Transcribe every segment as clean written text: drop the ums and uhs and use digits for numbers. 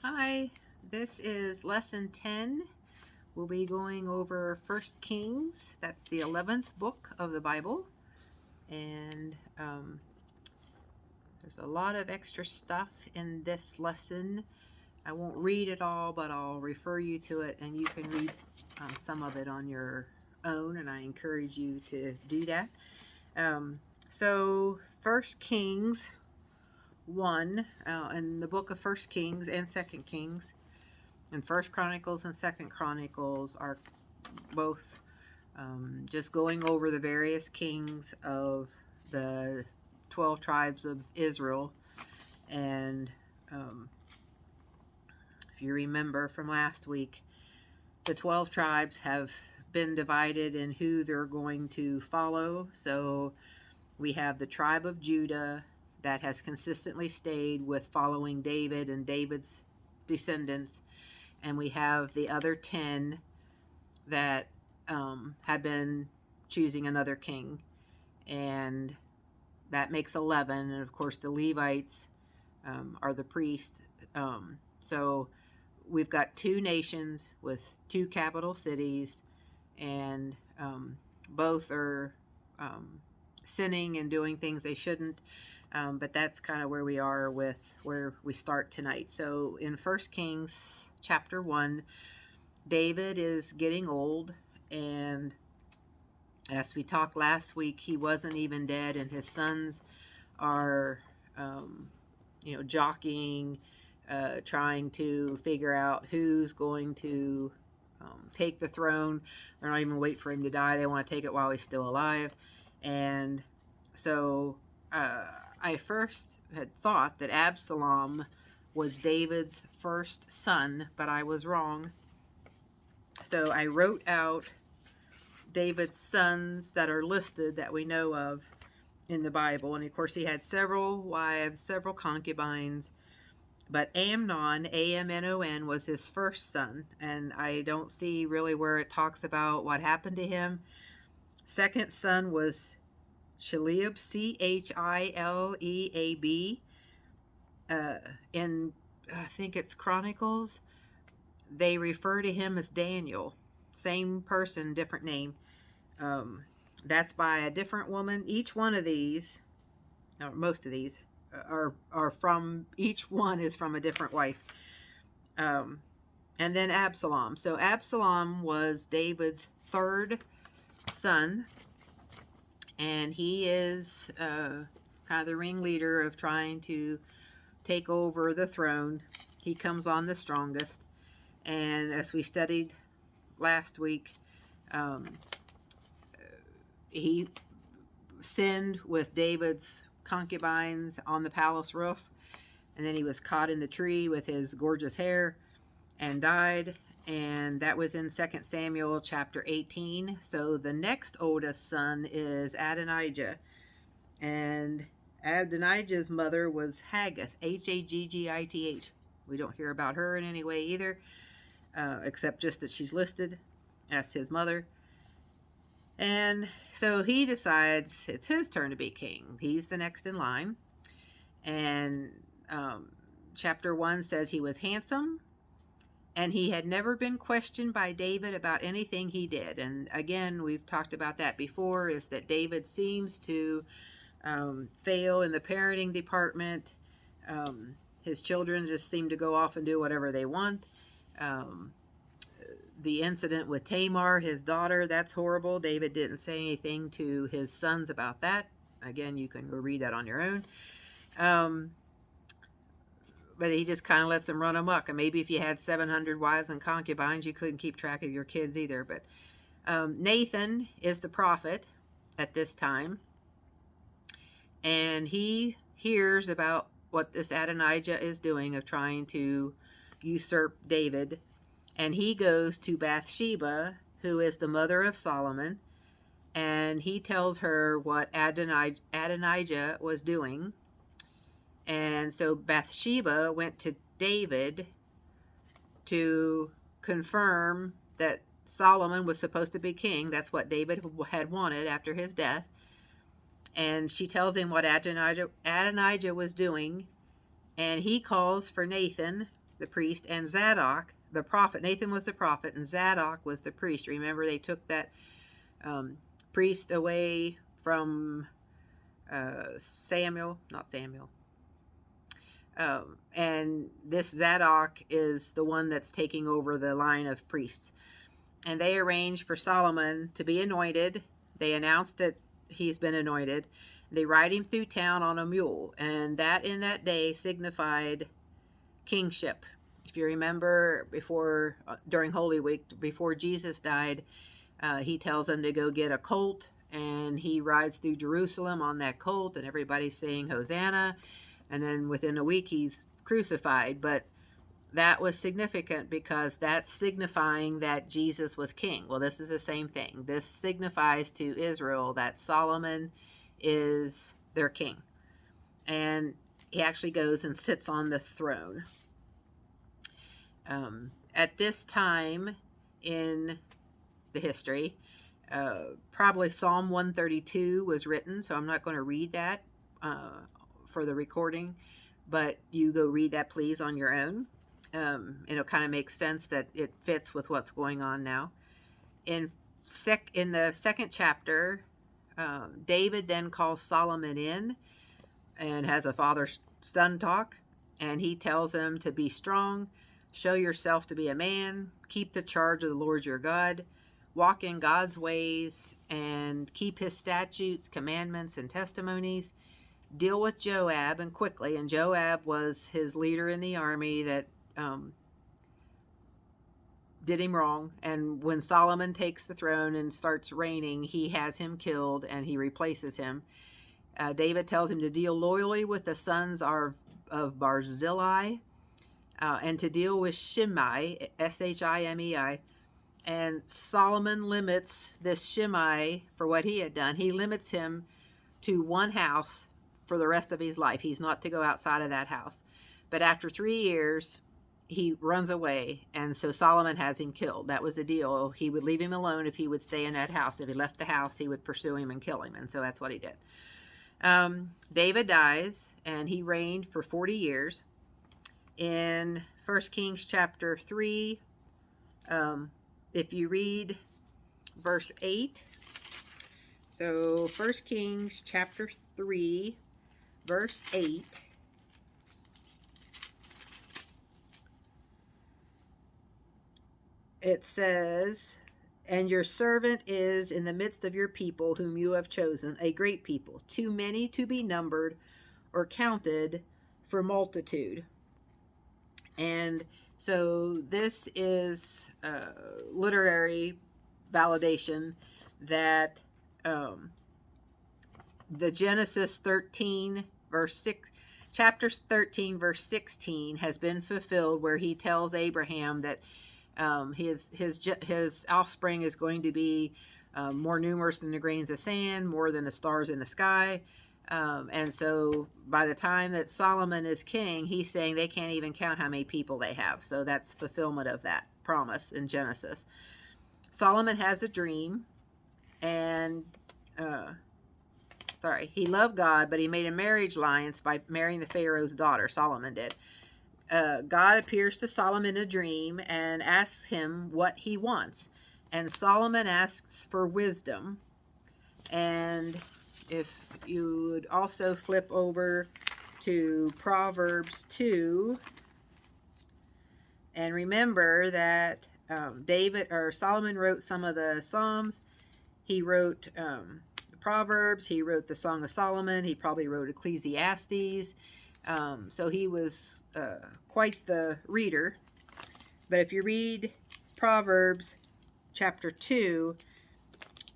Hi, this is lesson 10. We'll be going over 1 Kings. That's the 11th book of the Bible. And there's a lot of extra stuff in this lesson. I won't read it all, but I'll refer you to it, and you can read some of it on your own, and I encourage you to do that. So 1 Kings 1, in the book of 1 Kings and 2 Kings, and First Chronicles and Second Chronicles are both just going over the various kings of the 12 tribes of Israel. And if you remember from last week, the 12 tribes have been divided in who they're going to follow. So we have the tribe of Judah that has consistently stayed with following David and David's descendants. And we have the other 10 that have been choosing another king. And that makes 11. And of course, the Levites are the priests. So we've got two nations with two capital cities, and both are sinning and doing things they shouldn't. But that's kind of where we are with where we start tonight. So in 1 Kings chapter 1, David is getting old, and as we talked last week, he wasn't even dead, and his sons are, jockeying, trying to figure out who's going to take the throne. They're not even waiting for him to die. They want to take it while he's still alive. And so I first had thought that Absalom was David's first son, but I was wrong. So I wrote out David's sons that are listed that we know of in the Bible. And of course, he had several wives, several concubines. But Amnon, Amnon, was his first son. And I don't see really where it talks about what happened to him. Second son was Chileab, Chileab. In, I think it's Chronicles, they refer to him as Daniel. Same person, different name. That's by a different woman. Each one of these, or most of these, are from, each one is from a different wife. And then Absalom. So Absalom was David's third son, and he is kind of the ringleader of trying to take over the throne. He comes on the strongest. And as we studied last week, he sinned with David's concubines on the palace roof, and then he was caught in the tree with his gorgeous hair and died. And that was in 2 Samuel chapter 18. So the next oldest son is Adonijah, and Adonijah's mother was Haggith, Haggith. We don't hear about her in any way either, except just that she's listed as his mother. And so he decides it's his turn to be king. He's the next in line. And chapter 1 says he was handsome, and he had never been questioned by David about anything he did. And again, we've talked about that before, is that David seems to fail in the parenting department. His children just seem to go off and do whatever they want. The incident with Tamar, his daughter, that's horrible. David didn't say anything to his sons about that. Again, you can go read that on your own. But he just kind of lets them run amok. And maybe if you had 700 wives and concubines, you couldn't keep track of your kids either. But Nathan is the prophet at this time, and he hears about what this Adonijah is doing of trying to usurp David. And he goes to Bathsheba, who is the mother of Solomon, and he tells her what Adonijah was doing. And so Bathsheba went to David to confirm that Solomon was supposed to be king. That's what David had wanted after his death. And she tells him what Adonijah was doing, and he calls for Nathan, the priest, and Zadok, the prophet. Nathan was the prophet, and Zadok was the priest. Remember, they took that priest away from Samuel, not Samuel. And this Zadok is the one that's taking over the line of priests. And they arranged for Solomon to be anointed. They announced that he's been anointed. They ride him through town on a mule, and that in that day signified kingship. If you remember, before during Holy Week, before Jesus died, he tells them to go get a colt, and he rides through Jerusalem on that colt, and everybody's saying Hosanna, and then within a week he's crucified. But that was significant because that's signifying that Jesus was king. Well, this is the same thing. This signifies to Israel that Solomon is their king, and he actually goes and sits on the throne. At this time in the history, probably Psalm 132 was written, so I'm not going to read that for the recording, but you go read that please on your own. It'll kind of make sense that it fits with what's going on now. In the second chapter, David then calls Solomon in and has a father-son talk, and he tells him to be strong, show yourself to be a man, keep the charge of the Lord your God, walk in God's ways, and keep his statutes, commandments, and testimonies. Deal with Joab, and quickly. And Joab was his leader in the army that did him wrong. And when Solomon takes the throne and starts reigning, he has him killed and he replaces him. David tells him to deal loyally with the sons of Barzillai, and to deal with Shimei, Shimei. And Solomon limits this Shimei for what he had done. He limits him to one house for the rest of his life. He's not to go outside of that house. But after 3 years, he runs away, and so Solomon has him killed. That was the deal. He would leave him alone if he would stay in that house. If he left the house, he would pursue him and kill him, and so that's what he did. David dies, and he reigned for 40 years. In 1 Kings chapter 3, if you read verse 8, so 1 Kings chapter 3, verse 8, it says, and your servant is in the midst of your people whom you have chosen, a great people, too many to be numbered or counted for multitude. And so this is literary validation that the Genesis 13 verse 6, chapter 13 verse 16 has been fulfilled, where he tells Abraham that his offspring is going to be more numerous than the grains of sand, more than the stars in the sky. And so by the time that Solomon is king, he's saying they can't even count how many people they have. So that's fulfillment of that promise in Genesis. Solomon has a dream, and he loved God, but he made a marriage alliance by marrying the Pharaoh's daughter. Solomon did. God appears to Solomon in a dream and asks him what he wants. And Solomon asks for wisdom. And if you would also flip over to Proverbs 2, and remember that Solomon wrote some of the Psalms. He wrote the Proverbs. He wrote the Song of Solomon. He probably wrote Ecclesiastes. So he was quite the reader. But if you read Proverbs chapter 2,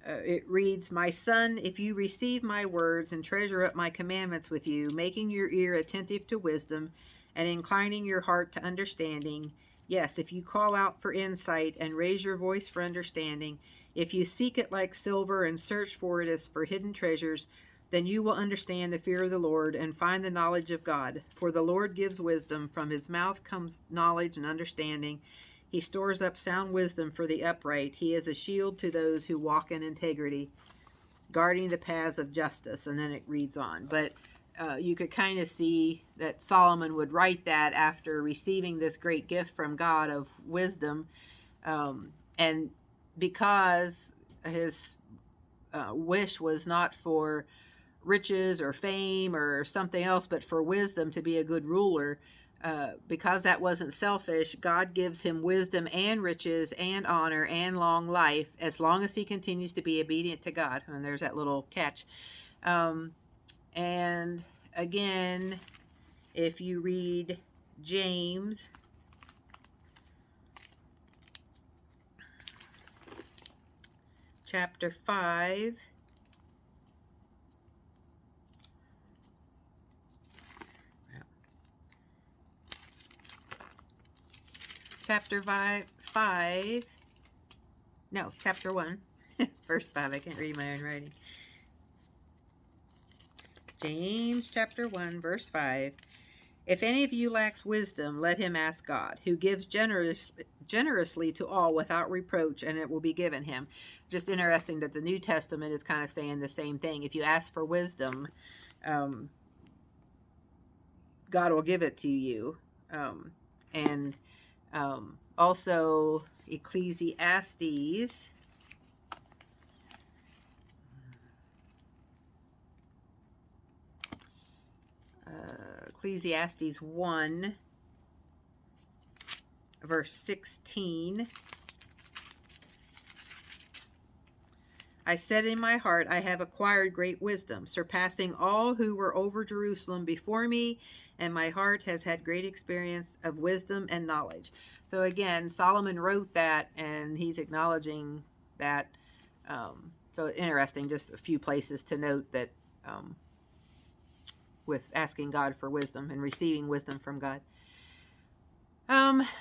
it reads, my son, if you receive my words and treasure up my commandments with you, making your ear attentive to wisdom and inclining your heart to understanding, yes, if you call out for insight and raise your voice for understanding, if you seek it like silver and search for it as for hidden treasures, then you will understand the fear of the Lord and find the knowledge of God. For the Lord gives wisdom. From his mouth comes knowledge and understanding. He stores up sound wisdom for the upright. He is a shield to those who walk in integrity, guarding the paths of justice. And then it reads on. But you could kind of see that Solomon would write that after receiving this great gift from God of wisdom. And because his wish was not for riches or fame or something else, but for wisdom to be a good ruler, because that wasn't selfish, God gives him wisdom and riches and honor and long life as long as he continues to be obedient to God. And there's that little catch. And again, if you read James chapter 5, chapter 1, verse 5. I can't read my own writing. James chapter 1, verse 5. If any of you lacks wisdom, let him ask God, who gives generously to all without reproach, and it will be given him. Just interesting that the New Testament is kind of saying the same thing. If you ask for wisdom, God will give it to you. And also Ecclesiastes Ecclesiastes 1 verse 16. I said in my heart, I have acquired great wisdom, surpassing all who were over Jerusalem before me, and my heart has had great experience of wisdom and knowledge. So again, Solomon wrote that, and he's acknowledging that. So interesting, just a few places to note that with asking God for wisdom and receiving wisdom from God.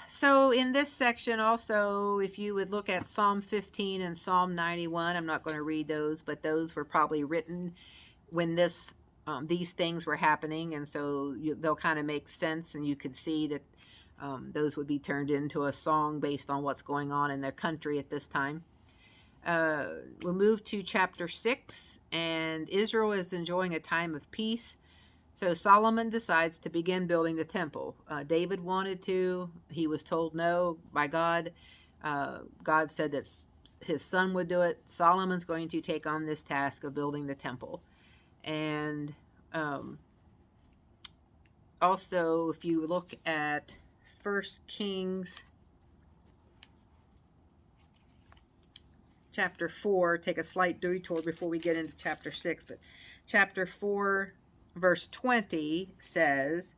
So in this section also, if you would look at Psalm 15 and Psalm 91, I'm not going to read those, but those were probably written when these things were happening, and so they'll kind of make sense, and you could see that those would be turned into a song based on what's going on in their country at this time. We'll move to chapter 6, and Israel is enjoying a time of peace. So Solomon decides to begin building the temple. David wanted to. He was told no by God. God said that his son would do it. Solomon's going to take on this task of building the temple. And also, if you look at 1 Kings chapter 4, take a slight detour before we get into chapter 6, but chapter 4 verse 20 says,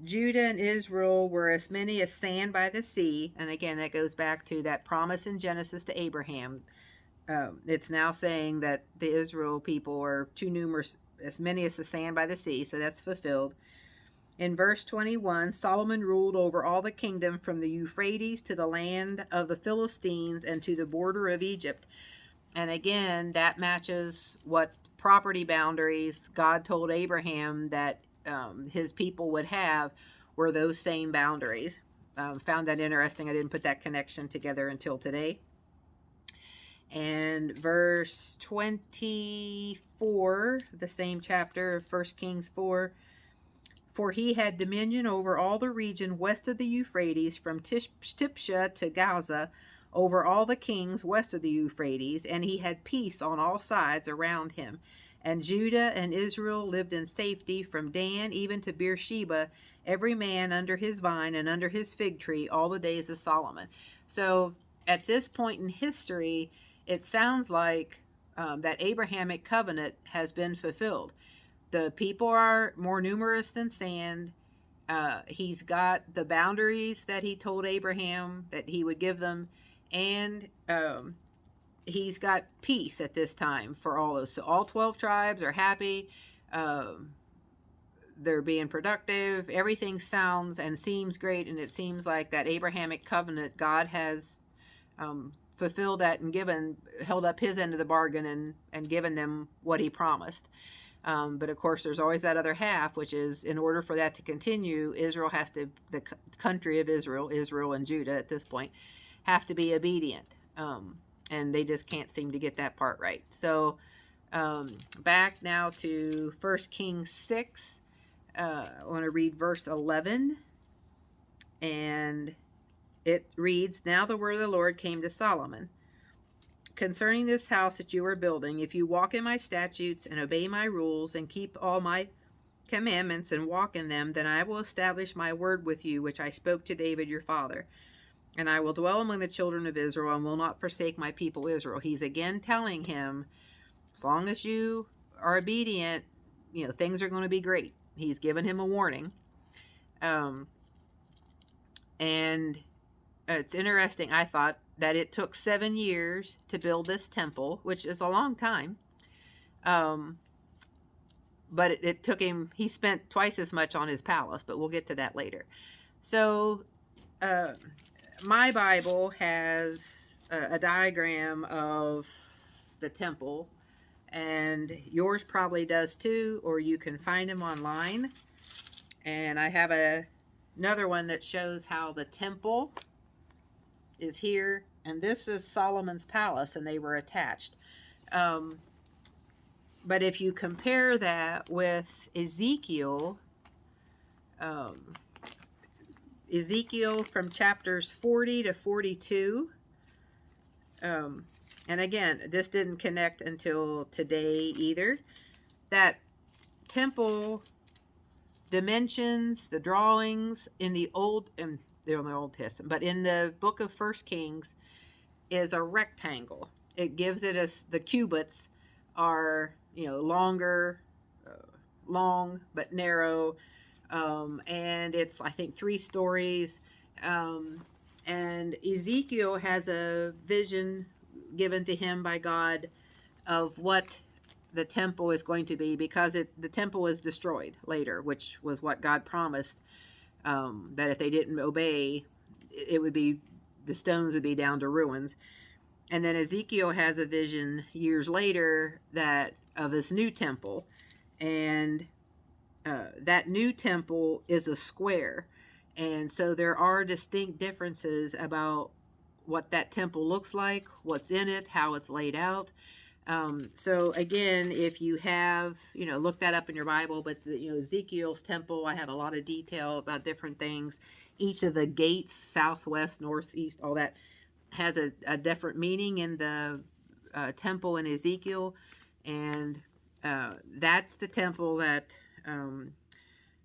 Judah and Israel were as many as sand by the sea. And again, that goes back to that promise in Genesis to Abraham. It's now saying that the Israel people are too numerous, as many as the sand by the sea. So that's fulfilled. In verse 21, Solomon ruled over all the kingdom from the Euphrates to the land of the Philistines and to the border of Egypt. And again, that matches what property boundaries God told Abraham that his people would have, were those same boundaries. Found that interesting. I didn't put that connection together until today. And verse 24, the same chapter of 1 Kings 4, for he had dominion over all the region west of the Euphrates, from Tipsha to Gaza, over all the kings west of the Euphrates, and he had peace on all sides around him. And Judah and Israel lived in safety from Dan even to Beersheba, every man under his vine and under his fig tree, all the days of Solomon. So at this point in history, it sounds like that Abrahamic covenant has been fulfilled. The people are more numerous than sand. He's got the boundaries that he told Abraham that he would give them, and he's got peace at this time for all those. So all 12 tribes are happy. They're being productive. Everything sounds and seems great, and it seems like that Abrahamic covenant, God has fulfilled that and held up his end of the bargain and given them what he promised. But of course, there's always that other half, which is, in order for that to continue, Israel has to, the country of Israel and Judah at this point, have to be obedient. And they just can't seem to get that part right. So Back now to 1 Kings 6. I want to read verse 11. And it reads, "Now the word of the Lord came to Solomon. Concerning this house that you are building, if you walk in my statutes and obey my rules and keep all my commandments and walk in them, then I will establish my word with you, which I spoke to David your father. And I will dwell among the children of Israel and will not forsake my people Israel." He's again telling him, as long as you are obedient, things are going to be great. He's given him a warning. And it's interesting, I thought, that it took 7 years to build this temple, which is a long time. But it took him, he spent twice as much on his palace, but we'll get to that later. So my Bible has a diagram of the temple, and yours probably does too, or you can find them online. And I have another one that shows how the temple is here, and this is Solomon's palace, and they were attached. But if you compare that with Ezekiel, Ezekiel from chapters 40 to 42, and again, this didn't connect until today either, that temple dimensions, the drawings in the Old, and they're in the Old Testament, but in the book of 1 Kings is a rectangle. It gives it as the cubits are, longer, long but narrow, and it's, I think, 3 stories. And Ezekiel has a vision given to him by God of what the temple is going to be, because the temple was destroyed later, which was what God promised, that if they didn't obey, it would be, the stones would be down to ruins. And then Ezekiel has a vision years later that of this new temple, and that new temple is a square. And so there are distinct differences about what that temple looks like, what's in it, how it's laid out. So again, if you have, look that up in your Bible, but Ezekiel's temple, I have a lot of detail about different things. Each of the gates, southwest, northeast, all that has a different meaning in the temple in Ezekiel. And that's the temple that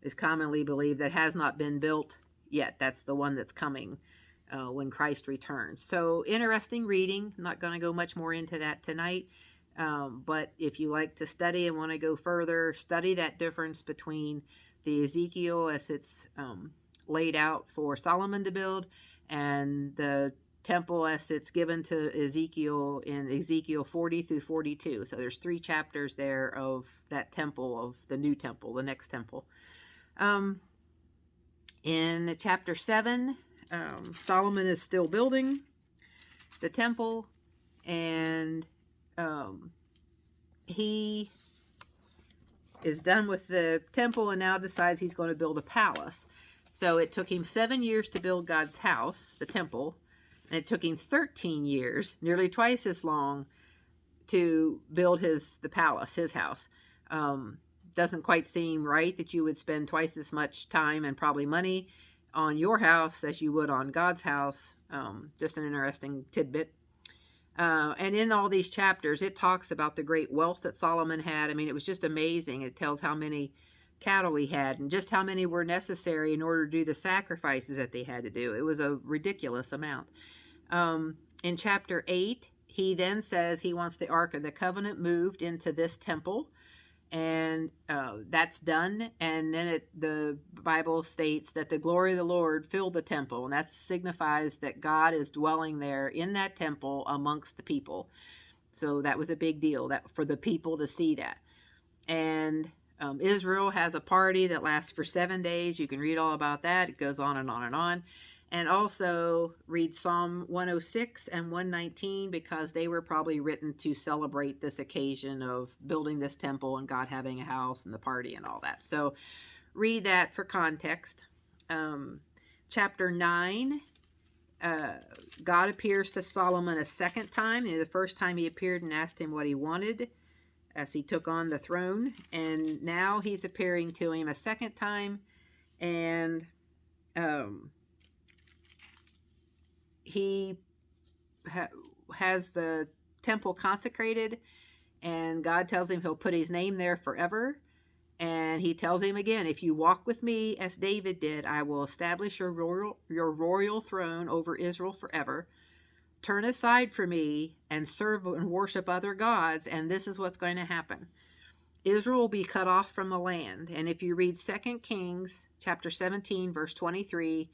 is commonly believed that has not been built yet. That's the one that's coming when Christ returns. So interesting reading. I'm not going to go much more into that tonight. But if you like to study and want to go further, study that difference between the Ezekiel as it's laid out for Solomon to build, and the temple as it's given to Ezekiel in Ezekiel 40 through 42. So there's 3 chapters there of that temple, of the new temple, the next temple. In chapter 7, Solomon is still building the temple, and he is done with the temple and now decides he's going to build a palace. So it took him 7 years to build God's house, the temple, and it took him 13 years, nearly twice as long, to build the palace, his house. Doesn't quite seem right that you would spend twice as much time and probably money on your house as you would on God's house. Just an interesting tidbit. And in all these chapters, it talks about the great wealth that Solomon had. I mean, it was just amazing. It tells how many cattle he had and just how many were necessary in order to do the sacrifices that they had to do. It was a ridiculous amount. In chapter 8, he then says he wants the Ark of the Covenant moved into this temple, and that's done. And then the Bible states that the glory of the Lord filled the temple, and that signifies that God is dwelling there in that temple amongst the people. So that was a big deal, that for the people to see that. And Israel has a party that lasts for 7 days. You can read all about that. It goes on and on and on. And also read Psalm 106 and 119, because they were probably written to celebrate this occasion of building this temple and God having a house and the party and all that. So read that for context. Chapter 9, God appears to Solomon a second time. The first time he appeared and asked him what he wanted. as he took on the throne, and now he's appearing to him a second time, and he has the temple consecrated, and God tells him he'll put his name there forever. And he tells him again, if you walk with me as David did, I will establish your royal throne over Israel forever. Turn aside from me and serve and worship other gods, and this is what's going to happen. Israel will be cut off from the land. And if you read 2 Kings chapter 17, verse 23,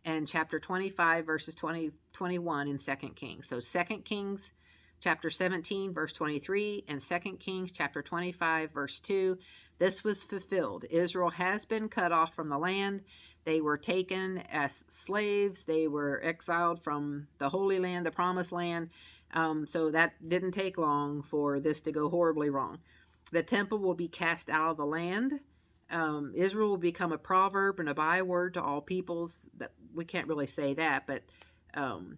and chapter 25, verses 21 in 2 Kings. So 2 Kings chapter 17, verse 23, and 2 Kings chapter 25, verse 2, this was fulfilled. Israel has been cut off from the land. They were taken as slaves. They were exiled from the Holy Land, the Promised Land. So that didn't take long for this to go horribly wrong. The temple will be cast out of the land. Israel will become a proverb and a byword to all peoples. That we can't really say that, but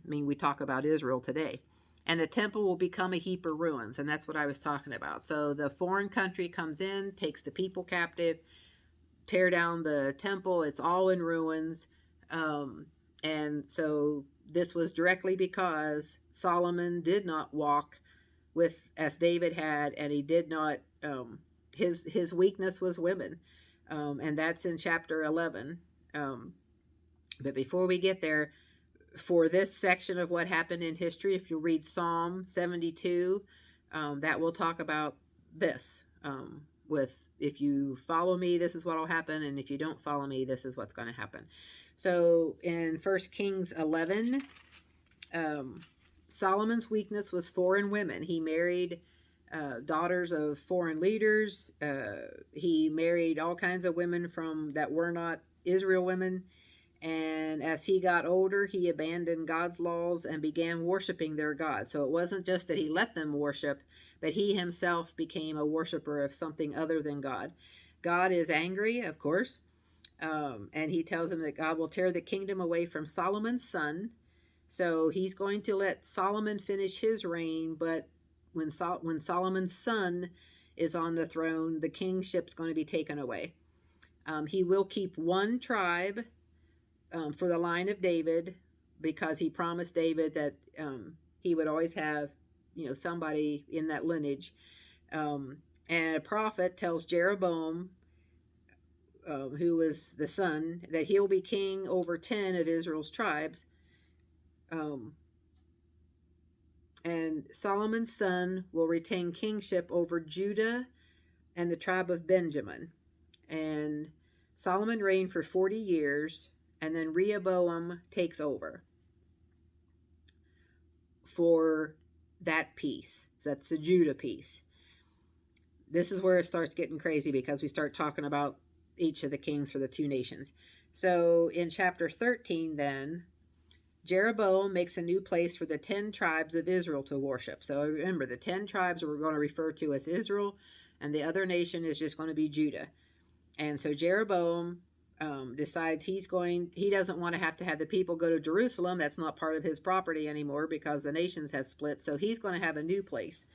we talk about Israel today. And the temple will become a heap of ruins, and that's what I was talking about. So the foreign country comes in, takes the people captive, tear down the temple. It's all in ruins. And so this was directly because Solomon did not walk with as David had, and he did not, his weakness was women. And that's in chapter 11. But before we get there, for this section of what happened in history, if you read Psalm 72, that will talk about this. With if you follow me, this is what will happen, and if you don't follow me, this is what's going to happen. So in 1 Kings 11, Solomon's weakness was foreign women. He married daughters of foreign leaders. He married all kinds of women that were not Israel women. And as he got older, he abandoned God's laws and began worshiping their gods. So it wasn't just that he let them worship, but he himself became a worshiper of something other than God. God is angry, of course, and he tells him that God will tear the kingdom away from Solomon's son. So he's going to let Solomon finish his reign, but when Solomon's son is on the throne, the kingship's going to be taken away. He will keep one tribe for the line of David, because he promised David that he would always have, somebody in that lineage. And a prophet tells Jeroboam, who was the son, that he'll be king over 10 of Israel's tribes. And Solomon's son will retain kingship over Judah and the tribe of Benjamin. And Solomon reigned for 40 years. And then Rehoboam takes over for that piece. So that's the Judah piece. This is where it starts getting crazy, because we start talking about each of the kings for the two nations. So in chapter 13 then, Jeroboam makes a new place for the 10 tribes of Israel to worship. So remember, the 10 tribes we're going to refer to as Israel, and the other nation is just going to be Judah. And so Jeroboam decides he doesn't want to have the people go to Jerusalem. That's not part of his property anymore, because the nations have split. So he's going to have a new place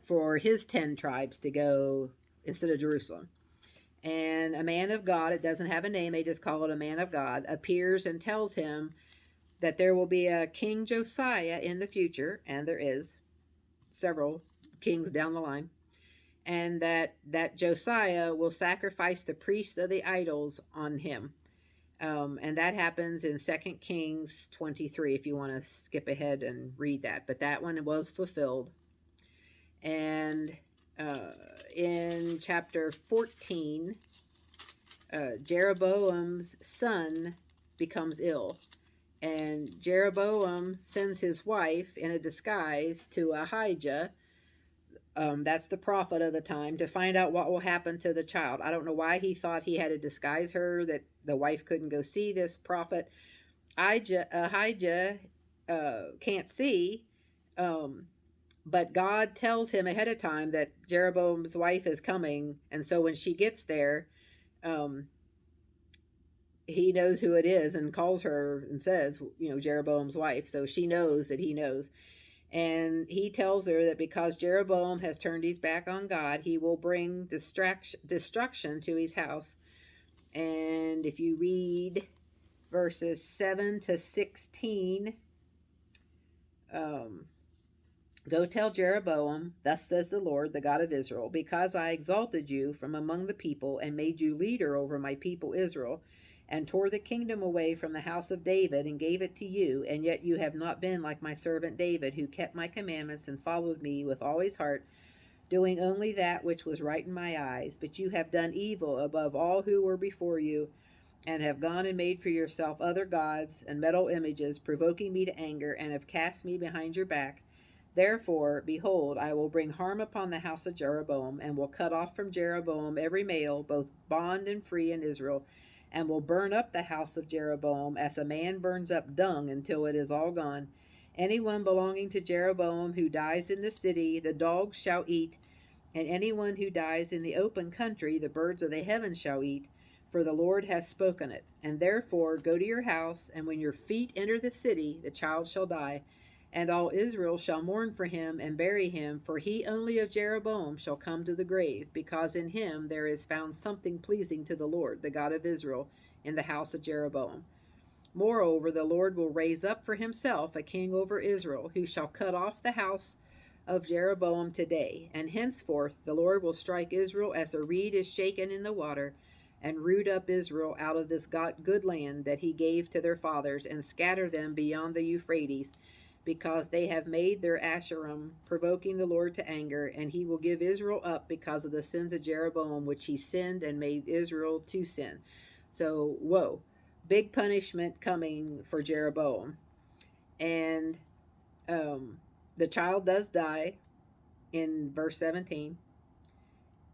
for his 10 tribes to go instead of Jerusalem. And a man of God, it doesn't have a name, they just call it a man of God, appears and tells him that there will be a King Josiah in the future, and there is several kings down the line. And that Josiah will sacrifice the priests of the idols on him. And that happens in 2 Kings 23, if you want to skip ahead and read that. But that one was fulfilled. And in chapter 14, Jeroboam's son becomes ill. And Jeroboam sends his wife in a disguise to Ahijah, that's the prophet of the time, to find out what will happen to the child. I don't know why he thought he had to disguise her, that the wife couldn't go see this prophet. Ahijah can't see, but God tells him ahead of time that Jeroboam's wife is coming, and so when she gets there, he knows who it is and calls her and says, Jeroboam's wife, so she knows that he knows. And he tells her that because Jeroboam has turned his back on God, he will bring destruction to his house. And if you read verses 7 to 16, go tell Jeroboam, thus says the Lord, the God of Israel, because I exalted you from among the people and made you leader over my people Israel, and tore the kingdom away from the house of David and gave it to you, and yet you have not been like my servant David, who kept my commandments and followed me with all his heart, doing only that which was right in my eyes. But you have done evil above all who were before you, and have gone and made for yourself other gods and metal images, provoking me to anger, and have cast me behind your back. Therefore, behold, I will bring harm upon the house of Jeroboam, and will cut off from Jeroboam every male, both bond and free in Israel, and will burn up the house of Jeroboam as a man burns up dung until it is all gone. Anyone belonging to Jeroboam who dies in the city, the dogs shall eat, and anyone who dies in the open country, the birds of the heavens shall eat, for the Lord has spoken it. And therefore go to your house, and when your feet enter the city, the child shall die, and all Israel shall mourn for him and bury him, for he only of Jeroboam shall come to the grave, because in him there is found something pleasing to the Lord, the God of Israel, in the house of Jeroboam. Moreover, the Lord will raise up for himself a king over Israel, who shall cut off the house of Jeroboam today, and henceforth the Lord will strike Israel as a reed is shaken in the water, and root up Israel out of this good land that he gave to their fathers, and scatter them beyond the Euphrates, because they have made their Asherim, provoking the Lord to anger, and he will give Israel up because of the sins of Jeroboam, which he sinned and made Israel to sin. So, whoa, big punishment coming for Jeroboam. And the child does die in verse 17.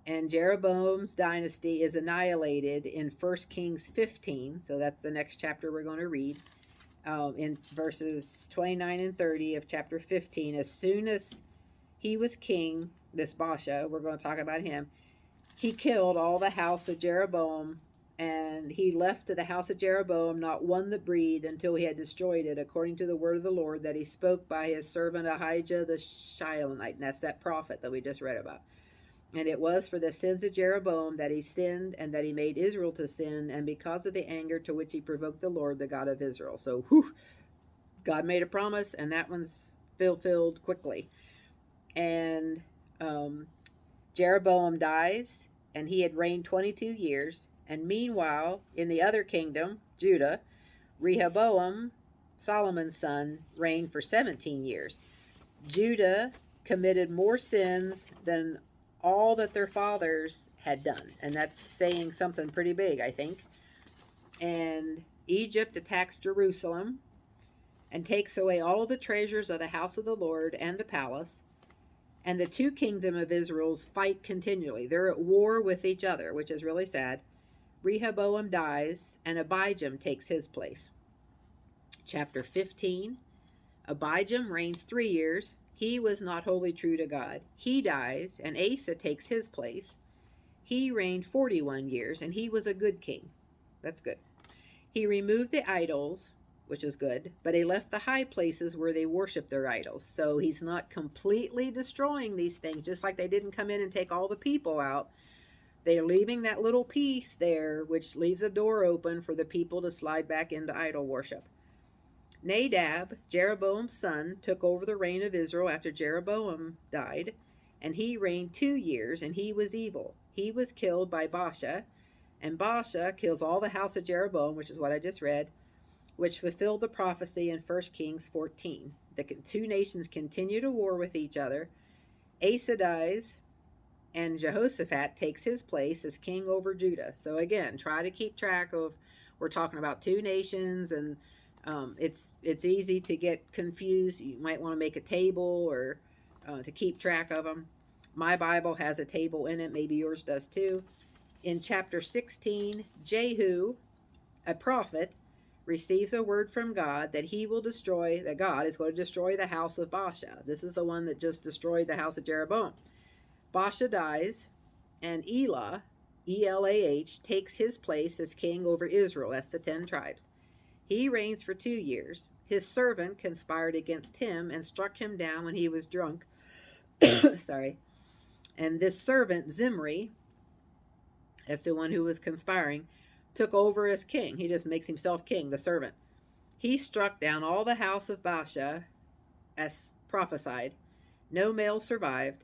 And Jeroboam's dynasty is annihilated in 1 Kings 15. So that's the next chapter we're going to read. In verses 29 and 30 of chapter 15, as soon as he was king, this Baasha, we're going to talk about him, he killed all the house of Jeroboam, and he left to the house of Jeroboam not one that breathed until he had destroyed it, according to the word of the Lord that he spoke by his servant Ahijah the Shilonite. And that's that prophet that we just read about. And it was for the sins of Jeroboam that he sinned, and that he made Israel to sin, and because of the anger to which he provoked the Lord, the God of Israel. So, God made a promise, and that one's fulfilled quickly. And Jeroboam dies, and he had reigned 22 years. And meanwhile, in the other kingdom, Judah, Rehoboam, Solomon's son, reigned for 17 years. Judah committed more sins than all that their fathers had done. And that's saying something pretty big, I think. And Egypt attacks Jerusalem and takes away all of the treasures of the house of the Lord and the palace. And the two kingdoms of Israel's fight continually. They're at war with each other, which is really sad. Rehoboam dies, and Abijam takes his place. Chapter 15. Abijam reigns 3 years. He was not wholly true to God. He dies, and Asa takes his place. He reigned 41 years, and he was a good king. That's good. He removed the idols, which is good, but he left the high places where they worship their idols. So he's not completely destroying these things, just like they didn't come in and take all the people out. They're leaving that little piece there, which leaves a door open for the people to slide back into idol worship. Nadab, Jeroboam's son, took over the reign of Israel after Jeroboam died, and he reigned 2 years, and he was evil. He was killed by Baasha, and Baasha kills all the house of Jeroboam, which is what I just read, which fulfilled the prophecy in 1 Kings 14. The two nations continue to war with each other. Asa dies, and Jehoshaphat takes his place as king over Judah. So again, try to keep track of, we're talking about two nations, and it's easy to get confused. You might want to make a table or to keep track of them. My Bible has a table in it. Maybe yours does too. In chapter 16, Jehu, a prophet, receives a word from God that that God is going to destroy the house of Baasha. This is the one that just destroyed the house of Jeroboam. Baasha dies, and Elah, E-L-A-H, takes his place as king over Israel. That's the 10 tribes. He reigns for 2 years. His servant conspired against him and struck him down when he was drunk. Sorry. And this servant, Zimri, that's the one who was conspiring, took over as king. He just makes himself king, the servant. He struck down all the house of Baasha, as prophesied. No male survived.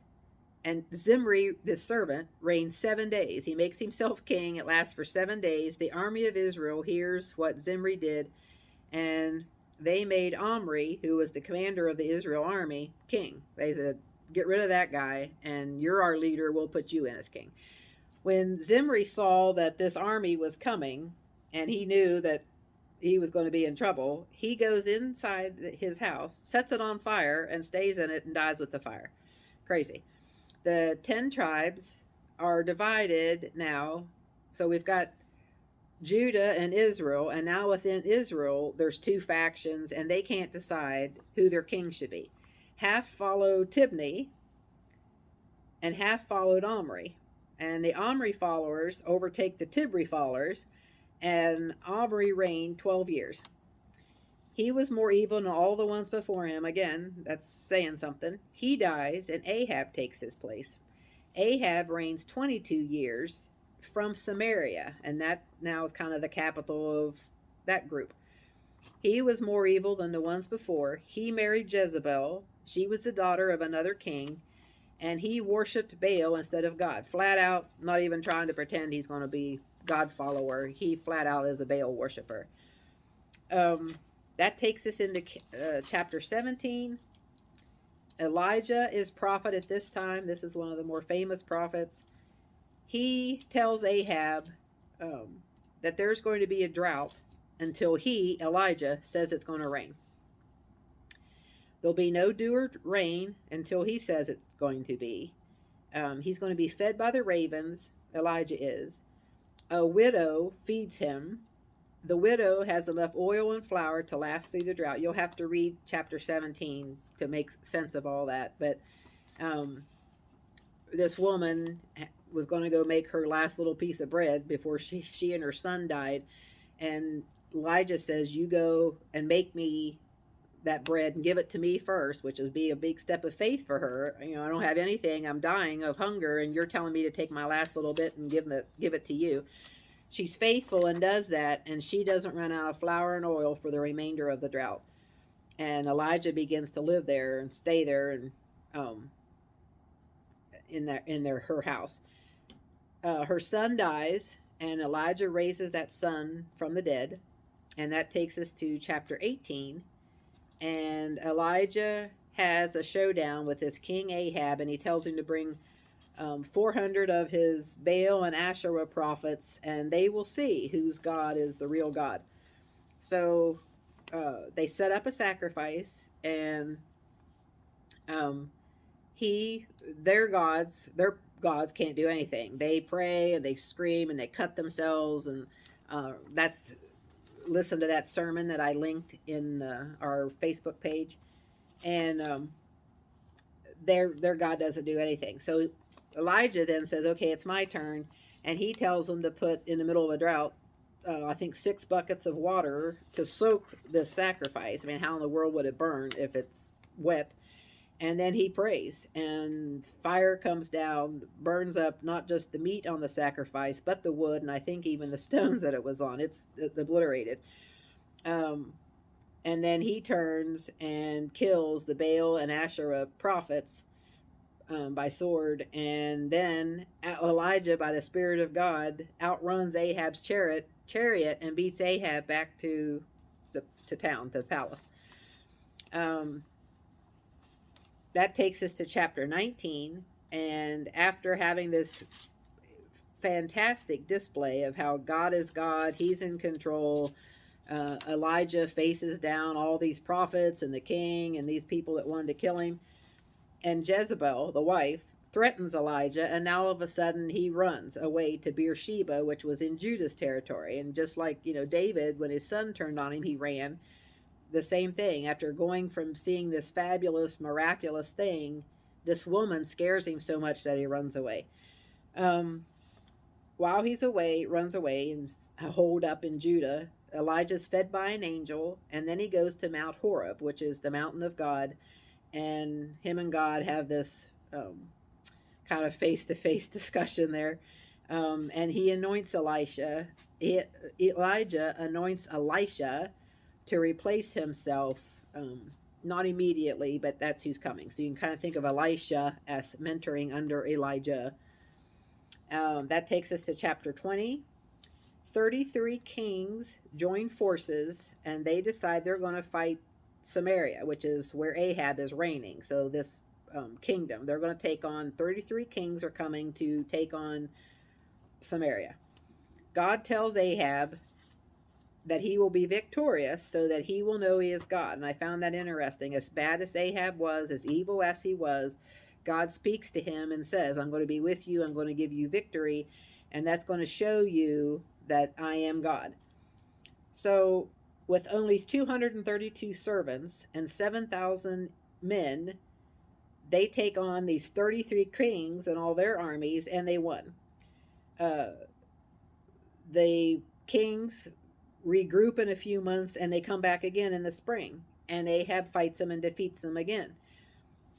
And Zimri, this servant, reigned 7 days. He makes himself king. It lasts for 7 days. The army of Israel hears what Zimri did, and they made Omri, who was the commander of the Israel army, king. They said, get rid of that guy, and you're our leader. We'll put you in as king. When Zimri saw that this army was coming, and he knew that he was going to be in trouble, he goes inside his house, sets it on fire, and stays in it and dies with the fire. Crazy. The 10 tribes are divided now. So we've got Judah and Israel, and now within Israel, there's 2 factions, and they can't decide who their king should be. Half followed Tibni, and half followed Omri. And the Omri followers overtake the Tibri followers, and Omri reigned 12 years. He was more evil than all the ones before him. Again, that's saying something. He dies, and Ahab takes his place. Ahab reigns 22 years from Samaria, and that now is kind of the capital of that group. He was more evil than the ones before. He married Jezebel. She was the daughter of another king, and he worshipped Baal instead of God. Flat out, not even trying to pretend he's going to be God follower. He flat out is a Baal worshiper. That takes us into chapter 17. Elijah is prophet at this time. This is one of the more famous prophets. He tells Ahab that there's going to be a drought until he, Elijah, says it's going to rain. There'll be no dew or rain until he says it's going to be. He's going to be fed by the ravens. Elijah is. A widow feeds him. The widow has enough oil and flour to last through the drought. You'll have to read chapter 17 to make sense of all that. But this woman was going to go make her last little piece of bread before she and her son died. And Elijah says, you go and make me that bread and give it to me first, which would be a big step of faith for her. You know, I don't have anything. I'm dying of hunger, and you're telling me to take my last little bit and give it to you. She's faithful and does that, and she doesn't run out of flour and oil for the remainder of the drought. And Elijah begins to live there and stay there, and in her house. Her son dies, and Elijah raises that son from the dead, and that takes us to chapter 18. And Elijah has a showdown with this king Ahab, and he tells him to bring 400 of his Baal and Asherah prophets, and they will see whose God is the real God. So they set up a sacrifice, and their gods can't do anything. They pray and they scream and they cut themselves, and listen to that sermon that I linked in our Facebook page, and their God doesn't do anything. So Elijah then says, okay, it's my turn, and he tells them to put in the middle of a drought, I think 6 buckets of water to soak this sacrifice. I mean, how in the world would it burn if it's wet? And then he prays, and fire comes down, burns up not just the meat on the sacrifice, but the wood, and I think even the stones that it was on. It's obliterated. And then he turns and kills the Baal and Asherah prophets by sword, and then Elijah, by the Spirit of God, outruns Ahab's chariot and beats Ahab back to town, to the palace. That takes us to chapter 19, and after having this fantastic display of how God is God, he's in control, Elijah faces down all these prophets and the king and these people that wanted to kill him, and Jezebel, the wife, threatens Elijah, and now all of a sudden he runs away to Beersheba, which was in Judah's territory. And just like, David, when his son turned on him, he ran. The same thing. After going from seeing this fabulous, miraculous thing, this woman scares him so much that he runs away. while he's away, runs away and holed up in Judah. Elijah's fed by an angel, and then he goes to Mount Horeb, which is the mountain of God, and him and God have this kind of face-to-face discussion there. And he anoints Elisha. Elijah anoints Elisha to replace himself, not immediately, but that's who's coming. So you can kind of think of Elisha as mentoring under Elijah. That takes us to chapter 20. 33 kings join forces, and they decide they're going to fight Samaria, which is where Ahab is reigning. So this kingdom, they're going to take on 33 kings are coming to take on Samaria. God tells Ahab that he will be victorious so that he will know he is God. And I found that interesting. As bad as Ahab was, as evil as he was, God speaks to him and says, I'm going to be with you. I'm going to give you victory. And that's going to show you that I am God. So with only 232 servants and 7,000 men, they take on these 33 kings and all their armies, and they won. The kings regroup in a few months, and they come back again in the spring, and Ahab fights them and defeats them again.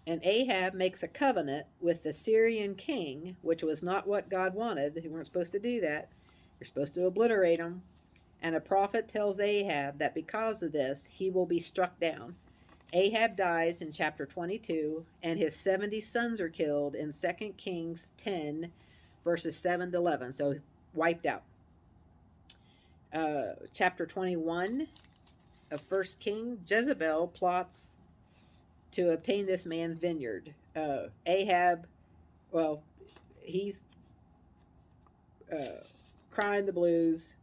And Ahab makes a covenant with the Syrian king, which was not what God wanted. You weren't supposed to do that. You're supposed to obliterate him. And a prophet tells Ahab that because of this, he will be struck down. Ahab dies in chapter 22, and his 70 sons are killed in 2 Kings 10, verses 7 to 11. So wiped out. Chapter 21 of 1 King, Jezebel plots to obtain this man's vineyard. Ahab, well, he's crying the blues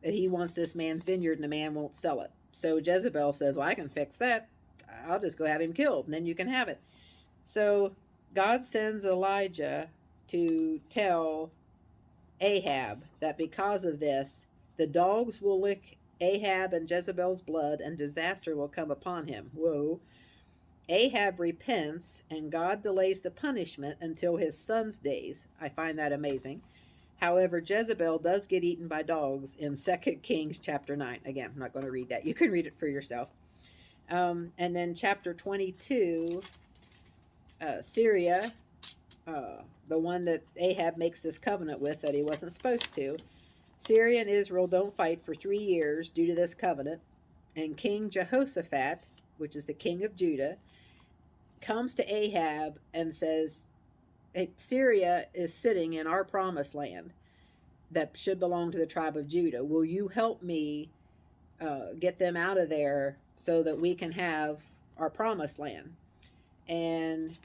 that he wants this man's vineyard and the man won't sell it. So Jezebel says, well, I can fix that. I'll just go have him killed and then you can have it. So God sends Elijah to tell Ahab that because of this, the dogs will lick Ahab and Jezebel's blood and disaster will come upon him. Whoa. Ahab repents and God delays the punishment until his son's days. I find that amazing. However, Jezebel does get eaten by dogs in 2 Kings chapter 9. Again, I'm not going to read that. You can read it for yourself. And then chapter 22, Syria, the one that Ahab makes this covenant with that he wasn't supposed to. Syria and Israel don't fight for 3 years due to this covenant. And King Jehoshaphat, which is the king of Judah, comes to Ahab and says, hey, Syria is sitting in our promised land that should belong to the tribe of Judah. Will you help me get them out of there so that we can have our promised land? And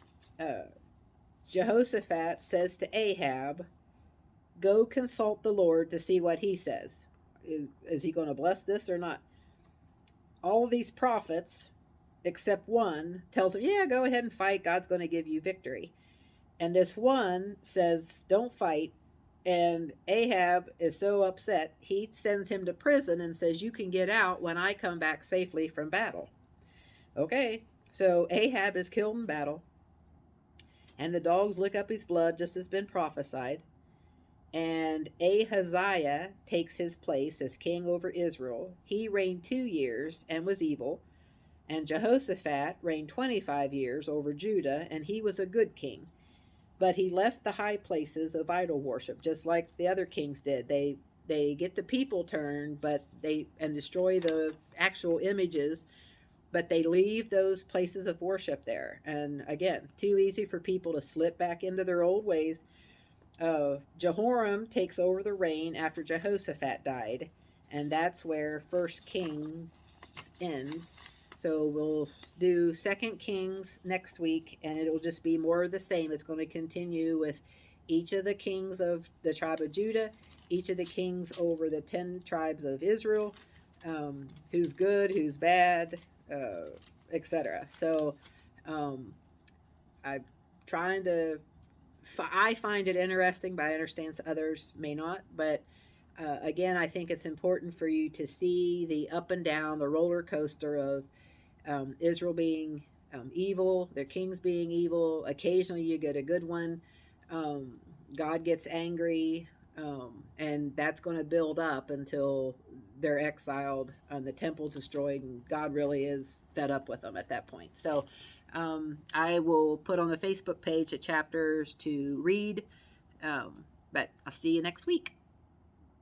Jehoshaphat says to Ahab, go consult the Lord to see what he says. Is he going to bless this or not? All of these prophets, except one, tells him, yeah, go ahead and fight. God's going to give you victory. And this one says, don't fight. And Ahab is so upset, he sends him to prison and says, you can get out when I come back safely from battle. Okay, so Ahab is killed in battle. And the dogs lick up his blood, just as been prophesied. And Ahaziah takes his place as king over Israel. He reigned 2 years and was evil. And Jehoshaphat reigned 25 years over Judah, and he was a good king. But he left the high places of idol worship, just like the other kings did. They get the people turned, and destroy the actual images, but they leave those places of worship there. And again, too easy for people to slip back into their old ways. Jehoram takes over the reign after Jehoshaphat died, and that's where 1 Kings ends. So we'll do 2 Kings next week, and it'll just be more of the same. It's going to continue with each of the kings of the tribe of Judah, each of the kings over the 10 tribes of Israel, who's good, who's bad, etc. So I'm trying to... I find it interesting, but I understand others may not. But again, I think it's important for you to see the up and down, the roller coaster of Israel being evil, their kings being evil. Occasionally you get a good one. God gets angry, and that's going to build up until they're exiled and the temple's destroyed, and God really is fed up with them at that point. So I will put on the Facebook page the chapters to read, but I'll see you next week.